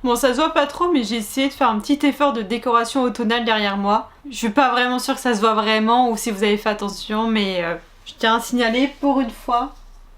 Bon, ça se voit pas trop, mais j'ai essayé de faire un petit effort de décoration automnale derrière moi. Je suis pas vraiment sûre que ça se voit vraiment ou si vous avez fait attention, mais je tiens à signaler pour une fois,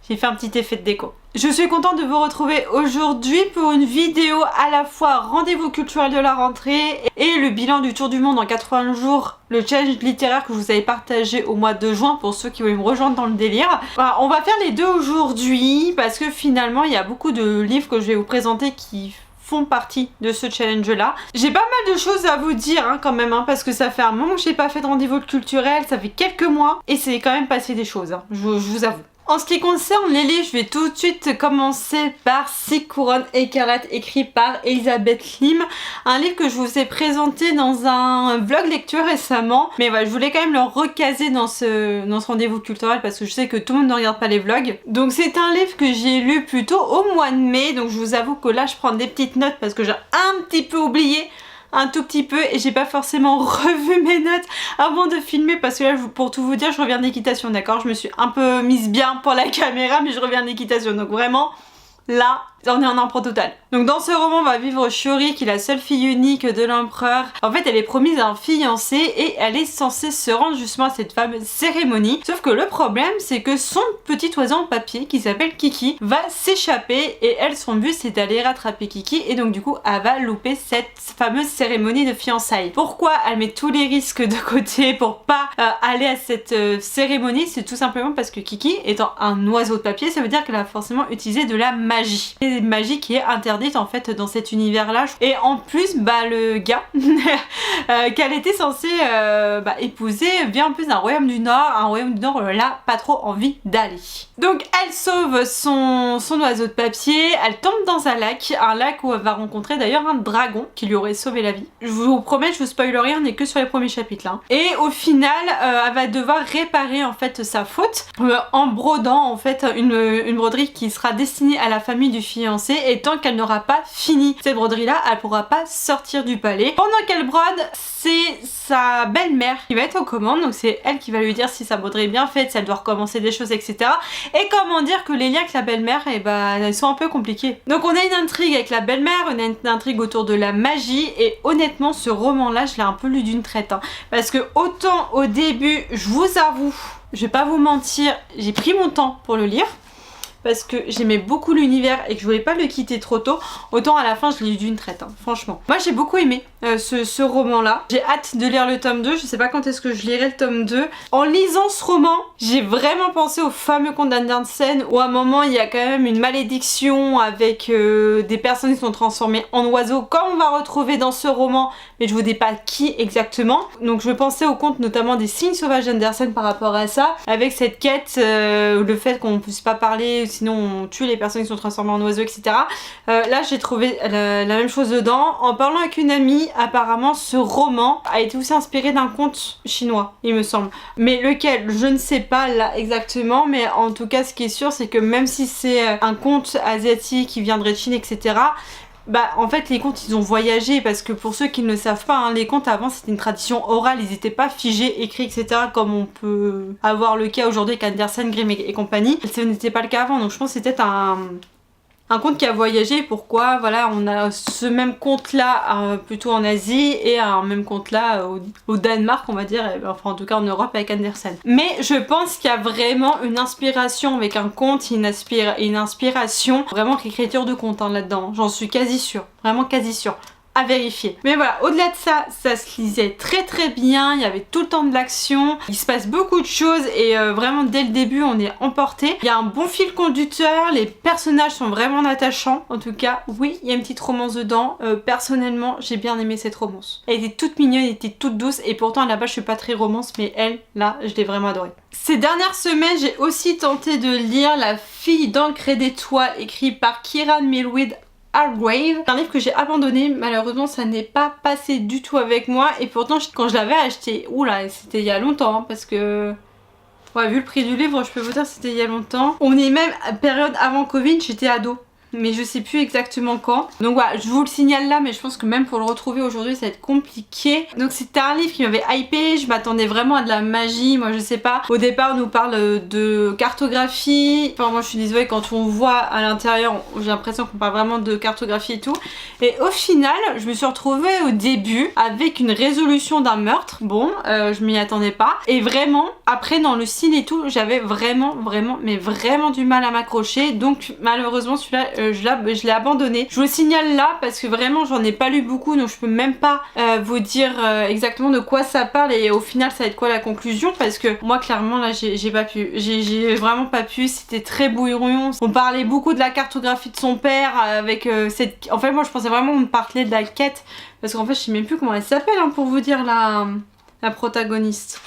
j'ai fait un petit effet de déco. Je suis contente de vous retrouver aujourd'hui pour une vidéo à la fois rendez-vous culturel de la rentrée et le bilan du tour du monde en 80 jours, le challenge littéraire que je vous avais partagé au mois de juin pour ceux qui voulaient me rejoindre dans le délire. Voilà, on va faire les deux aujourd'hui parce que finalement il y a beaucoup de livres que je vais vous présenter qui font partie de ce challenge là. J'ai pas mal de choses à vous dire quand même parce que ça fait un moment que j'ai pas fait de rendez-vous culturel, ça fait quelques mois et c'est quand même passé des choses, je vous avoue. En ce qui concerne les livres, je vais tout de suite commencer par Six couronnes écarlates écrit par Elisabeth Lim. Un livre que je vous ai présenté dans un vlog lecture récemment. Mais voilà, je voulais quand même le recaser dans ce rendez-vous culturel parce que je sais que tout le monde ne regarde pas les vlogs. Donc c'est un livre que j'ai lu plutôt au mois de mai. Donc je vous avoue que là je prends des petites notes parce que j'ai un petit peu oublié. Un tout petit peu et j'ai pas forcément revu mes notes avant de filmer parce que là pour tout vous dire je reviens d'équitation, d'accord, je me suis un peu mise bien pour la caméra mais je reviens d'équitation donc vraiment là on est en impro total. Donc dans ce roman on va vivre Shiori qui est la seule fille unique de l'empereur. En fait elle est promise à un fiancé et elle est censée se rendre justement à cette fameuse cérémonie. Sauf que le problème c'est que son petit oiseau en papier qui s'appelle Kiki va s'échapper et elle son but c'est d'aller rattraper Kiki et donc du coup elle va louper cette fameuse cérémonie de fiançailles. Pourquoi elle met tous les risques de côté pour pas aller à cette cérémonie? C'est tout simplement parce que Kiki étant un oiseau de papier ça veut dire qu'elle a forcément utilisé de la magie. Et magie qui est interdite en fait dans cet univers là et en plus le gars qu'elle était censée épouser vient en plus d'un royaume du nord, un royaume du nord où elle a pas trop envie d'aller. Donc elle sauve son oiseau de papier, elle tombe dans un lac où elle va rencontrer d'ailleurs un dragon qui lui aurait sauvé la vie. Je vous promets, je vous spoil rien, on n'est que sur les premiers chapitres là. Et au final elle va devoir réparer en fait sa faute en brodant en fait une broderie qui sera destinée à la famille du fiancé et tant qu'elle n'aura pas fini cette broderie là elle pourra pas sortir du palais. Pendant qu'elle brode c'est sa belle-mère qui va être aux commandes donc c'est elle qui va lui dire si sa broderie est bien faite, si elle doit recommencer des choses etc. Et comment dire que les liens avec la belle-mère ils sont un peu compliqués. Donc on a une intrigue avec la belle-mère, on a une intrigue autour de la magie et honnêtement ce roman là je l'ai un peu lu d'une traite parce que autant au début je vous avoue, je vais pas vous mentir, j'ai pris mon temps pour le lire parce que j'aimais beaucoup l'univers et que je voulais pas le quitter trop tôt, autant à la fin je l'ai lu d'une traite, franchement. Moi j'ai beaucoup aimé ce roman là, j'ai hâte de lire le tome 2, je sais pas quand est-ce que je lirai le tome 2. En lisant ce roman, j'ai vraiment pensé au fameux conte d'Andersen où à un moment il y a quand même une malédiction avec des personnes qui sont transformées en oiseaux comme on va retrouver dans ce roman, mais je vous dis pas qui exactement. Donc je pensais au conte notamment des signes sauvages d'Andersen par rapport à ça, avec cette quête, le fait qu'on ne puisse pas parler sinon on tue les personnes qui sont transformées en oiseaux etc. Là j'ai trouvé la même chose dedans. En parlant avec une amie, apparemment ce roman a été aussi inspiré d'un conte chinois il me semble, mais lequel je ne sais pas là exactement, mais en tout cas ce qui est sûr c'est que même si c'est un conte asiatique qui viendrait de Chine etc. En fait les contes ils ont voyagé parce que pour ceux qui ne le savent pas les contes avant c'était une tradition orale, ils n'étaient pas figés, écrits etc. comme on peut avoir le cas aujourd'hui avec Andersen, Grimm et compagnie. Ce n'était pas le cas avant donc je pense que c'était un conte qui a voyagé. Pourquoi voilà on a ce même conte là plutôt en Asie et un même conte là au Danemark on va dire, enfin en tout cas en Europe avec Andersen. Mais je pense qu'il y a vraiment une inspiration avec un conte, une inspiration vraiment écriture de conte là-dedans, j'en suis quasi sûre, vraiment quasi sûre. À vérifier. Mais voilà, au-delà de ça, ça se lisait très bien, il y avait tout le temps de l'action, il se passe beaucoup de choses et vraiment dès le début on est emporté. Il y a un bon fil conducteur, les personnages sont vraiment attachants, en tout cas oui, il y a une petite romance dedans. Personnellement, j'ai bien aimé cette romance. Elle était toute mignonne, elle était toute douce et pourtant là-bas je suis pas très romance mais elle, là, je l'ai vraiment adorée. Ces dernières semaines, j'ai aussi tenté de lire La fille d'encre et d'étoiles écrit par Kieran Millward Hargrave, un livre que j'ai abandonné, malheureusement ça n'est pas passé du tout avec moi et pourtant quand je l'avais acheté, oula c'était il y a longtemps parce que ouais, vu le prix du livre je peux vous dire c'était il y a longtemps. On est même à période avant Covid, j'étais ado. mais je sais plus exactement quand. Donc voilà, je vous le signale là, mais je pense que même pour le retrouver aujourd'hui ça va être compliqué. Donc c'était un livre qui m'avait hypé, je m'attendais vraiment à de la magie, moi je sais pas. Au départ on nous parle de cartographie, enfin moi je suis désolée, quand on voit à l'intérieur j'ai l'impression qu'on parle vraiment de cartographie et tout. Et au final je me suis retrouvée au début avec une résolution d'un meurtre, bon je m'y attendais pas. Et vraiment après dans le style et tout j'avais vraiment du mal à m'accrocher, donc malheureusement celui-là je l'ai abandonné. Je vous le signale là parce que vraiment j'en ai pas lu beaucoup, donc je peux même pas vous dire exactement de quoi ça parle et au final ça va être quoi la conclusion, parce que moi clairement là j'ai pas pu, j'ai vraiment pas pu, c'était très brouillon. On parlait beaucoup de la cartographie de son père avec cette... En fait moi je pensais vraiment qu'on me parlait de la quête, parce qu'en fait je sais même plus comment elle s'appelle hein, pour vous dire la protagoniste.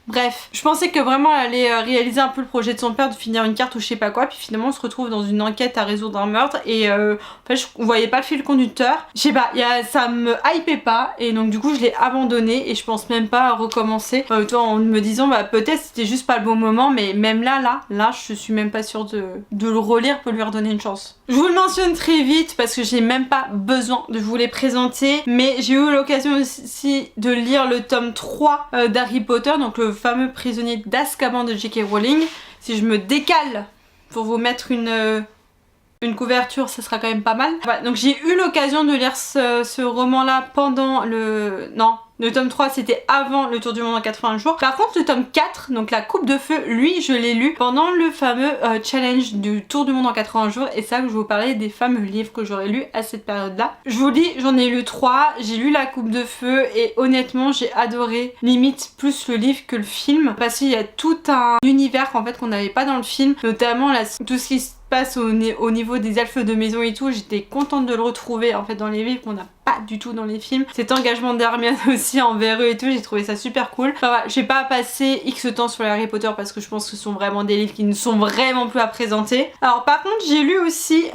Bref, je pensais que vraiment elle allait réaliser un peu le projet de son père de finir une carte ou je sais pas quoi, puis finalement on se retrouve dans une enquête à résoudre un meurtre et en fait je voyais pas le fil conducteur. Je sais pas, ça me hypait pas et donc du coup je l'ai abandonné et je pense même pas à recommencer en me disant bah peut-être c'était juste pas le bon moment, mais même là je suis même pas sûre de le relire pour lui redonner une chance. Je vous le mentionne très vite parce que j'ai même pas besoin de vous les présenter, mais j'ai eu l'occasion aussi de lire le tome 3 d'Harry Potter, donc le fameux prisonnier d'Azkaban de J.K. Rowling. Si je me décale pour vous mettre une couverture, ça sera quand même pas mal. Voilà, donc j'ai eu l'occasion de lire ce roman là pendant le... Non, le tome 3 c'était avant le tour du monde en 80 jours. Par contre le tome 4, donc la coupe de feu, lui je l'ai lu pendant le fameux challenge du tour du monde en 80 jours. Et ça que je vous parlais des fameux livres que j'aurais lus à cette période là. Je vous dis, j'en ai lu 3, j'ai lu la coupe de feu et honnêtement j'ai adoré, limite plus le livre que le film, parce qu'il y a tout un univers en fait qu'on n'avait pas dans le film, notamment tout ce qui se passe au niveau des elfes de maison et tout. J'étais contente de le retrouver en fait dans les livres qu'on n'a pas du tout dans les films. Cet engagement d'Hermione aussi envers eux et tout, j'ai trouvé ça super cool. Enfin voilà, j'ai pas passé X temps sur les Harry Potter parce que je pense que ce sont vraiment des livres qui ne sont vraiment plus à présenter. Alors par contre j'ai lu aussi,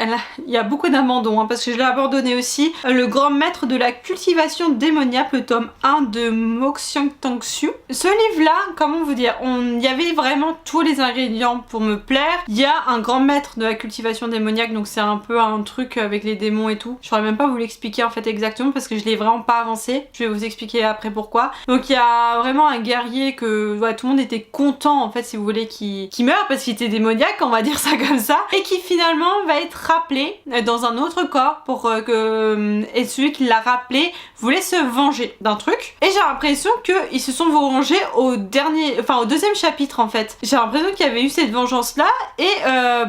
il y a beaucoup d'abandons hein, parce que je l'ai abandonné aussi, le grand maître de la cultivation démoniaque, le tome 1 de Moxiang Tangsu. Ce livre là, comment vous dire, il y avait vraiment tous les ingrédients pour me plaire. Il y a un grand maître de la cultivation démoniaque, donc c'est un peu un truc avec les démons et tout. Je saurais même pas vous l'expliquer en fait exactement parce que je l'ai vraiment pas avancé. Je vais vous expliquer après pourquoi. Donc il y a vraiment un guerrier que ouais, tout le monde était content en fait si vous voulez qui meurt parce qu'il était démoniaque, on va dire ça comme ça, et qui finalement va être rappelé dans un autre corps pour que et celui qui l'a rappelé voulait se venger d'un truc. Et j'ai l'impression qu'ils se sont vengés au deuxième chapitre en fait. J'ai l'impression qu'il y avait eu cette vengeance là et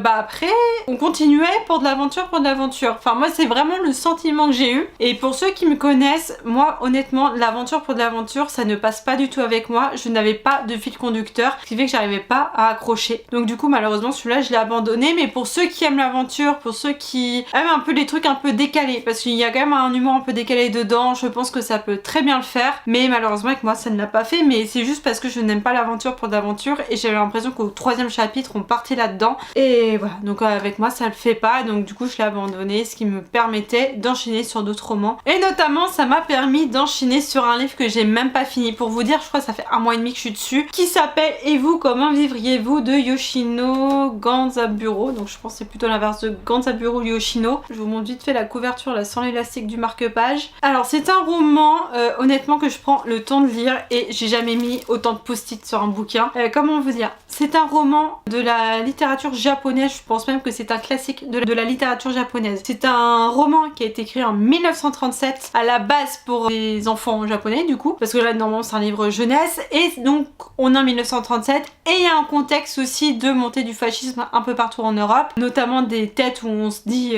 bah après on continuait pour de l'aventure. Enfin moi c'est vraiment le sentiment que j'ai eu. Et pour ceux qui me connaissent, moi honnêtement l'aventure pour de l'aventure ça ne passe pas du tout avec moi. Je n'avais pas de fil conducteur, ce qui fait que j'arrivais pas à accrocher. Donc du coup malheureusement celui-là je l'ai abandonné. Mais pour ceux qui aiment l'aventure, pour ceux qui aiment un peu les trucs un peu décalés, parce qu'il y a quand même un humour un peu décalé dedans, je pense que ça peut très bien le faire. Mais malheureusement avec moi ça ne l'a pas fait, mais c'est juste parce que je n'aime pas l'aventure pour de l'aventure et j'avais l'impression qu'au 3e chapitre on partait là-dedans. Et voilà, donc avec moi ça le fait pas, donc du coup je l'ai abandonné, ce qui me permettait d'enchaîner sur d'autres romans. Et notamment ça m'a permis d'enchaîner sur un livre que j'ai même pas fini. Pour vous dire, je crois que ça fait 1 mois et demi que je suis dessus, qui s'appelle Et vous, comment vivriez-vous de Yoshino Ganzaburo. Donc je pense que c'est plutôt l'inverse de Ganzaburo Yoshino. Je vous montre vite fait la couverture là sans l'élastique du marque-page. Alors c'est un roman honnêtement que je prends le temps de lire et j'ai jamais mis autant de post-it sur un bouquin. Comment vous dire, c'est un roman de la littérature japonaise, je pense même que c'est un classique de la littérature japonaise. C'est un roman qui a été écrit en 1937 à la base pour les enfants japonais du coup, parce que là normalement c'est un livre jeunesse et donc on est en 1937 et il y a un contexte aussi de montée du fascisme un peu partout en Europe, notamment des têtes où on se dit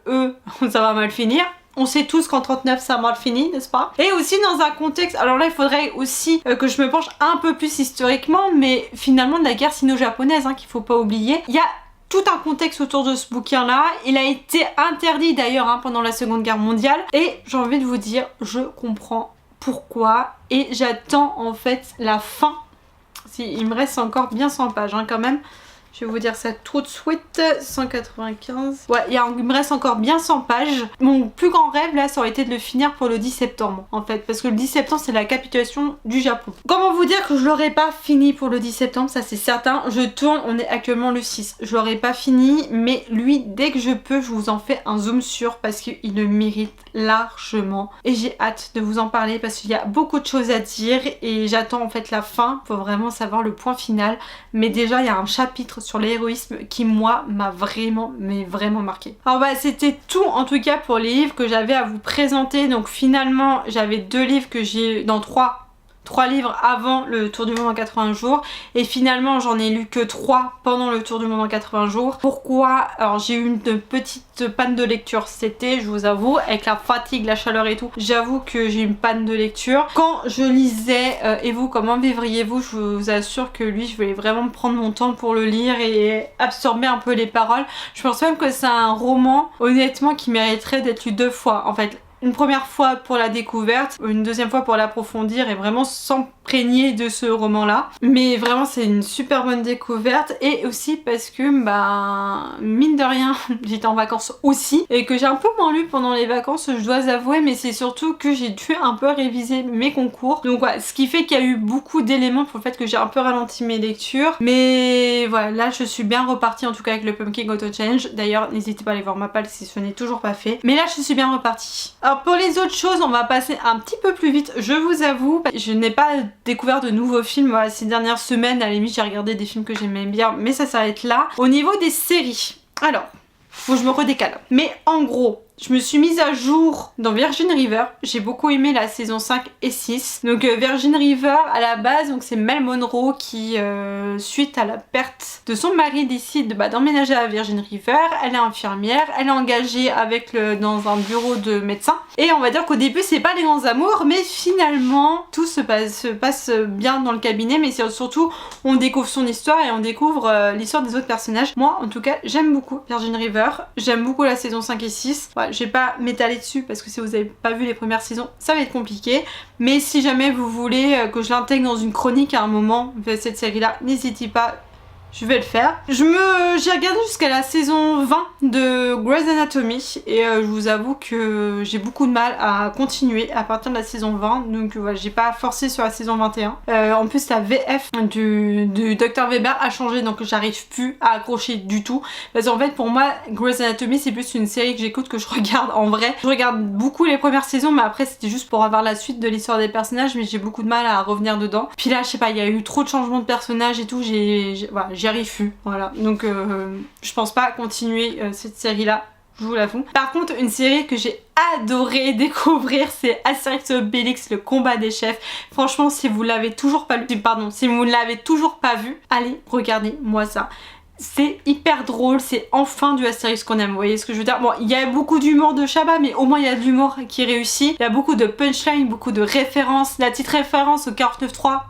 ça va mal finir. On sait tous qu'en 39 ça a mal fini, n'est-ce pas? Et aussi dans un contexte, alors là il faudrait aussi que je me penche un peu plus historiquement, mais finalement de la guerre sino-japonaise hein, qu'il faut pas oublier. Il y a tout un contexte autour de ce bouquin là, il a été interdit d'ailleurs hein, pendant la Seconde Guerre mondiale et j'ai envie de vous dire, je comprends pourquoi et j'attends en fait la fin. Il me reste encore bien 100 pages hein, quand même. Je vais vous dire ça tout de suite. 195. Ouais, il me reste encore bien 100 pages. Mon plus grand rêve là, ça aurait été de le finir pour le 10 septembre en fait. Parce que le 10 septembre, c'est la capitulation du Japon. Comment vous dire que je l'aurais pas fini pour le 10 septembre, ça c'est certain. Je tourne, on est actuellement le 6. Je l'aurais pas fini, mais lui, dès que je peux, je vous en fais un zoom sur parce qu'il le mérite largement. Et j'ai hâte de vous en parler parce qu'il y a beaucoup de choses à dire et j'attends en fait la fin pour vraiment savoir le point final. Mais déjà, il y a un chapitre sur l'héroïsme qui, moi, m'a vraiment, mais vraiment marqué. Alors bah, c'était tout en tout cas pour les livres que j'avais à vous présenter. Donc finalement, j'avais 2 livres que j'ai dans 3 livres avant le Tour du Monde en 80 jours et finalement j'en ai lu que 3 pendant le Tour du Monde en 80 jours. Pourquoi? Alors j'ai eu une petite panne de lecture cet été, je vous avoue, avec la fatigue, la chaleur et tout, j'avoue que j'ai eu une panne de lecture. Quand je lisais Et vous, comment vivriez-vous, je vous assure que lui, je voulais vraiment prendre mon temps pour le lire et absorber un peu les paroles. Je pense même que c'est un roman, honnêtement, qui mériterait d'être lu 2 fois. En fait, une première fois pour la découverte, une deuxième fois pour l'approfondir et vraiment s'imprégner de ce roman là. Mais vraiment c'est une super bonne découverte et aussi parce que bah mine de rien j'étais en vacances aussi et que j'ai un peu moins lu pendant les vacances, je dois avouer, mais c'est surtout que j'ai dû un peu réviser mes concours. Donc voilà, ce qui fait qu'il y a eu beaucoup d'éléments pour le fait que j'ai un peu ralenti mes lectures. Mais voilà, là je suis bien repartie en tout cas avec le Pumpkin Auto Challenge. D'ailleurs n'hésitez pas à aller voir ma page si ce n'est toujours pas fait. Mais là je suis bien repartie. Alors pour les autres choses, on va passer un petit peu plus vite, je vous avoue. Je n'ai pas découvert de nouveaux films ces dernières semaines. À la limite, j'ai regardé des films que j'aimais bien, mais ça s'arrête là. Au niveau des séries, alors, faut que je me redécale. Mais en gros, je me suis mise à jour dans Virgin River. J'ai beaucoup aimé la saison 5 et 6. Donc Virgin River à la base, donc c'est Mel Monroe qui, suite à la perte de son mari, décide d'emménager à Virgin River. Elle est infirmière, elle est engagée dans un bureau de médecin. Et on va dire qu'au début c'est pas les grands amours, mais finalement tout se passe bien dans le cabinet. Mais surtout on découvre son histoire et on découvre l'histoire des autres personnages. Moi en tout cas j'aime beaucoup Virgin River. J'aime beaucoup la saison 5 et 6. Ouais, je vais pas m'étaler dessus parce que si vous avez pas vu les premières saisons, ça va être compliqué. Mais si jamais vous voulez que je l'intègre dans une chronique à un moment de cette série-là, n'hésitez pas. Je vais le faire. J'ai regardé jusqu'à la saison 20 de Grey's Anatomy et je vous avoue que j'ai beaucoup de mal à continuer à partir de la saison 20. Donc voilà, j'ai pas forcé sur la saison 21. En plus la VF du Dr Weber a changé, donc j'arrive plus à accrocher du tout. Parce qu'en fait pour moi Grey's Anatomy c'est plus une série que j'écoute que je regarde en vrai. Je regarde beaucoup les premières saisons, mais après c'était juste pour avoir la suite de l'histoire des personnages, mais j'ai beaucoup de mal à revenir dedans. Puis là je sais pas, il y a eu trop de changements de personnages et tout, voilà, j'y arrive plus, voilà. Donc je pense pas continuer cette série là, je vous l'avoue. Par contre une série que j'ai adoré découvrir, c'est Astérix et Obélix, le combat des chefs. Franchement si vous l'avez toujours pas lu, si vous ne l'avez toujours pas vu, allez regardez moi ça. C'est hyper drôle, c'est enfin du Astérix qu'on aime, vous voyez ce que je veux dire. Bon, il y a beaucoup d'humour de Chabat, mais au moins il y a de l'humour qui réussit. Il y a beaucoup de punchline, beaucoup de références. La petite référence au 49.3,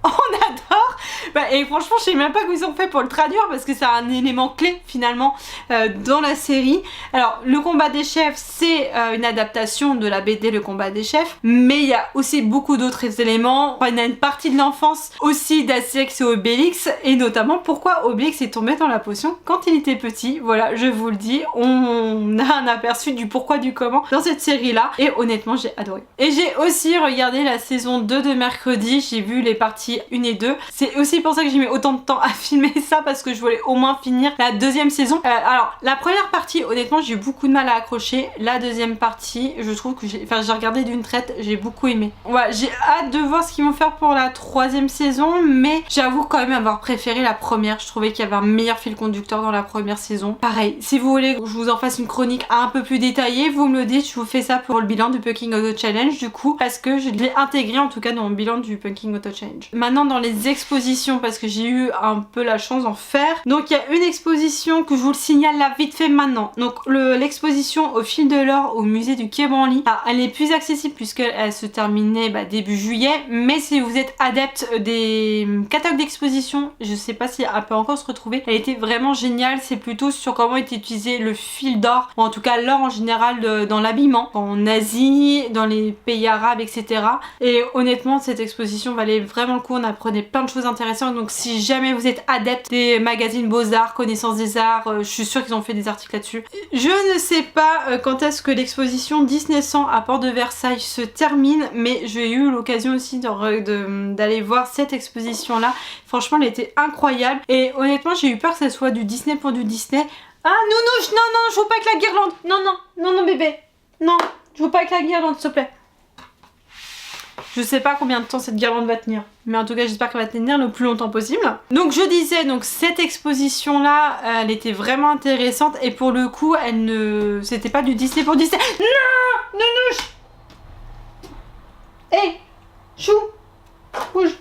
on adore. Et franchement je sais même pas comment ils ont fait pour le traduire parce que c'est un élément clé finalement dans la série. Alors le combat des chefs c'est une adaptation de la BD Le combat des chefs, mais il y a aussi beaucoup d'autres éléments. On a une partie de l'enfance aussi d'Astérix et Obélix, et notamment pourquoi Obélix est tombé dans la potion quand il était petit. Voilà, je vous le dis, on a un aperçu du pourquoi du comment dans cette série là, et honnêtement j'ai adoré. Et j'ai aussi regardé la saison 2 de Mercredi, j'ai vu les parties 1 et 2. C'est aussi pour ça que j'ai mis autant de temps à filmer ça, parce que je voulais au moins finir la deuxième saison. Alors la première partie honnêtement j'ai eu beaucoup de mal à accrocher. La deuxième partie je trouve que j'ai regardé d'une traite, j'ai beaucoup aimé. Ouais, j'ai hâte de voir ce qu'ils vont faire pour la troisième saison, mais j'avoue quand même avoir préféré la première. Je trouvais qu'il y avait un meilleur fil conducteur dans la première saison. Pareil, si vous voulez que je vous en fasse une chronique un peu plus détaillée, vous me le dites, je vous fais ça pour le bilan du Pumpkin Auto Challenge du coup, parce que je l'ai intégré en tout cas dans mon bilan du Pumpkin Auto Challenge. Maintenant dans les expositions, parce que j'ai eu un peu la chance d'en faire. Donc il y a une exposition que je vous le signale là vite fait maintenant. Donc l'exposition au fil de l'or au musée du Quai Branly. Alors, elle n'est plus accessible puisqu'elle se terminait début juillet, mais si vous êtes adepte des catalogues d'exposition, je sais pas si elle peut encore se retrouver. Elle était vraiment géniale, c'est plutôt sur comment est utilisé le fil d'or, ou en tout cas l'or en général dans l'habillement, en Asie, dans les pays arabes, etc. Et honnêtement cette exposition valait vraiment le coup on apprenait plein de choses intéressantes. Donc si jamais vous êtes adepte des magazines Beaux-Arts, Connaissance des Arts, je suis sûre qu'ils ont fait des articles là-dessus. Je ne sais pas quand est-ce que l'exposition Disney 100 à Porte de Versailles se termine, mais j'ai eu l'occasion aussi d'aller voir cette exposition là. Franchement elle était incroyable et honnêtement j'ai eu peur que ça soit du Disney pour du Disney. Ah Nounouche, non non, je joue pas avec la guirlande. Non non, non non bébé, non, je joue pas avec la guirlande s'il te plaît. Je sais pas combien de temps cette guirlande va tenir, mais en tout cas j'espère qu'elle va tenir le plus longtemps possible. Donc je disais, donc cette exposition là, elle était vraiment intéressante et pour le coup, c'était pas du Disney pour Disney. Non, Nounouche. Hé, chou, bouge.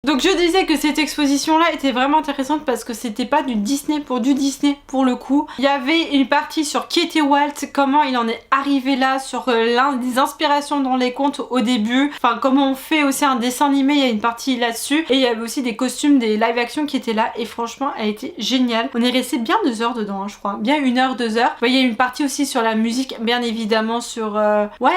Donc je disais que cette exposition là était vraiment intéressante parce que c'était pas du Disney pour le coup. Il y avait une partie sur qui était Walt, comment il en est arrivé là, sur des inspirations dans les contes au début, enfin comment on fait aussi un dessin animé, il y a une partie là-dessus et il y avait aussi des costumes, des live action qui étaient là et franchement elle était géniale. On est resté bien 2 heures dedans hein, je crois, bien 1 heure, 2 heures. Il y a une partie aussi sur la musique, bien évidemment sur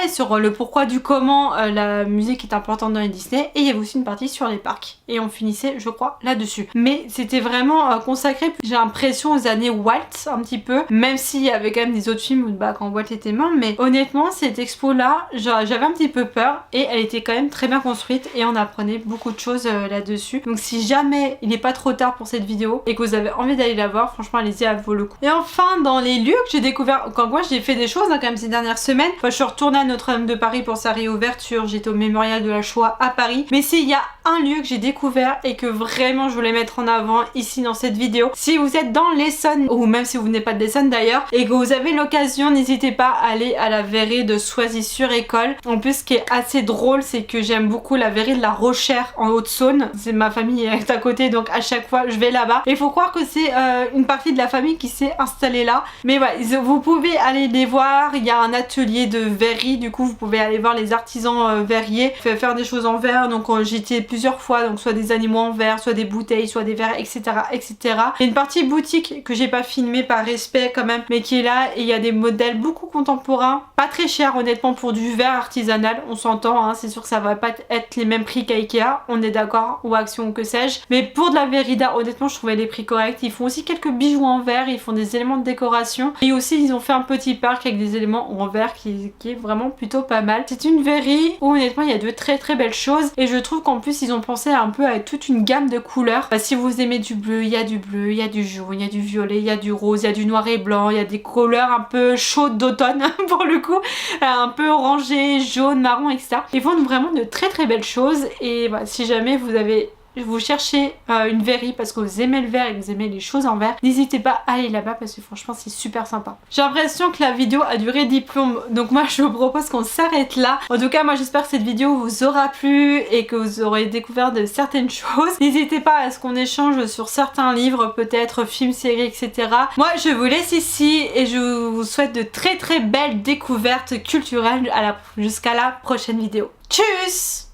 sur le pourquoi du comment la musique est importante dans les Disney et il y avait aussi une partie sur les parcs. Et on finissait je crois là-dessus. Mais c'était vraiment consacré, j'ai l'impression, aux années Walt un petit peu, même s'il y avait quand même des autres films quand Walt était mort, mais honnêtement cette expo là j'avais un petit peu peur et elle était quand même très bien construite et on apprenait beaucoup de choses là-dessus. Donc si jamais il n'est pas trop tard pour cette vidéo et que vous avez envie d'aller la voir, franchement allez-y, elle vaut le coup. Et enfin dans les lieux que j'ai découvert, quand moi j'ai fait des choses quand même ces dernières semaines, je suis retournée à Notre-Dame de Paris pour sa réouverture, j'étais au Mémorial de la Shoah à Paris, mais s'il y a un lieu que j'ai découvert et que vraiment je voulais mettre en avant ici dans cette vidéo, si vous êtes dans l'Essonne ou même si vous n'êtes pas de l'Essonne d'ailleurs et que vous avez l'occasion, n'hésitez pas à aller à la verrerie de Soisy-sur-École. En plus ce qui est assez drôle c'est que j'aime beaucoup la verrerie de la Rochère en Haute-Saône, c'est ma famille est à côté donc à chaque fois je vais là-bas et il faut croire que c'est une partie de la famille qui s'est installée là, mais ouais vous pouvez aller les voir, il y a un atelier de verrerie, du coup vous pouvez aller voir les artisans verriers, faire des choses en verre, donc j'y étais plusieurs fois, donc soit des animaux en verre, soit des bouteilles, soit des verres, etc. etc. Il y a une partie boutique que j'ai pas filmée par respect quand même, mais qui est là et il y a des modèles beaucoup contemporains, pas très chers honnêtement pour du verre artisanal, on s'entend, hein, c'est sûr que ça va pas être les mêmes prix qu'Ikea, on est d'accord, ou Action ou que sais-je, mais pour de la Vérida honnêtement je trouvais les prix corrects. Ils font aussi quelques bijoux en verre, ils font des éléments de décoration et aussi ils ont fait un petit parc avec des éléments en verre qui est vraiment plutôt pas mal. C'est une verrerie où honnêtement il y a de très très belles choses et je trouve qu'en plus ils ont pensé un peu à toute une gamme de couleurs. Si vous aimez du bleu, il y a du bleu, il y a du jaune, il y a du violet, il y a du rose, il y a du noir et blanc, il y a des couleurs un peu chaudes d'automne pour le coup, un peu orangé, jaune, marron, etc. Ils font vraiment de très très belles choses et bah, si jamais vous cherchez une verrerie parce que vous aimez le verre et que vous aimez les choses en verre, n'hésitez pas à aller là-bas parce que franchement c'est super sympa. J'ai l'impression que la vidéo a duré 10 plombes, donc moi je vous propose qu'on s'arrête là. En tout cas moi j'espère que cette vidéo vous aura plu et que vous aurez découvert de certaines choses. N'hésitez pas à ce qu'on échange sur certains livres, peut-être films, séries, etc. Moi je vous laisse ici et je vous souhaite de très très belles découvertes culturelles jusqu'à la prochaine vidéo. Tchuss!